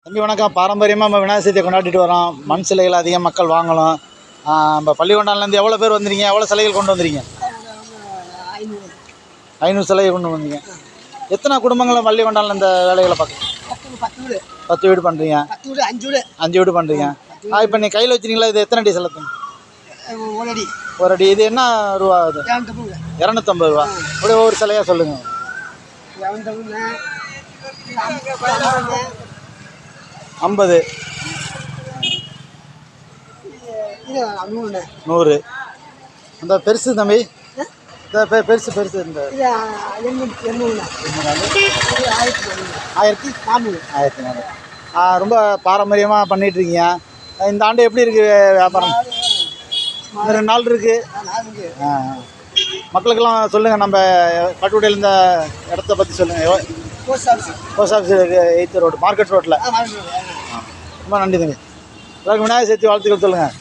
தம்பி வணக்கம். பாரம்பரியமாக நம்ம விநாயகர் சதுர்த்தியை கொண்டாடிட்டு வரோம். மண் சிலைகள் அதிகம் மக்கள் வாங்கலாம். நம்ம பள்ளிகொண்டான்லேருந்து எவ்வளோ பேர் வந்துருங்க? எவ்வளோ சிலைகள் கொண்டு வந்துருங்க? 500 சிலைகள் கொண்டு வந்தீங்க. எத்தனை குடும்பங்களும் பள்ளிகொண்டானில் இந்த வேலைகளை பார்க்க? 10 வீடு பண்ணுறீங்க. 5 வீடு பண்ணுறீங்க. இப்போ நீங்கள் கையில் வச்சுருங்களா? இது எத்தனை அடி செலுத்துங்க? ஒரு அடி. இது என்ன ரூபா? அது 250 ரூபா. அப்படியே ஒவ்வொரு சிலையாக சொல்லுங்கள். 50, 100. அந்த பெருசு தம்பி, இந்த பெருசு இந்த 1400. ரொம்ப பாரம்பரியமாக பண்ணிகிட்ருக்கீங்க. இந்த ஆண்டு எப்படி இருக்குது வியாபாரம்? 2 நாள் இருக்குது. மக்களுக்கெல்லாம் சொல்லுங்கள். நம்ம பட்டுக்கோட்டையில் இந்த இடத்த பற்றி சொல்லுங்கள். Post office 8th road, market ரோட்டில். ரொம்ப நன்றி தம்பி. எல்லாருக்கும் விநாயகர் சதுர்த்தி வாழ்த்துக்கள் சொல்லுங்கள்.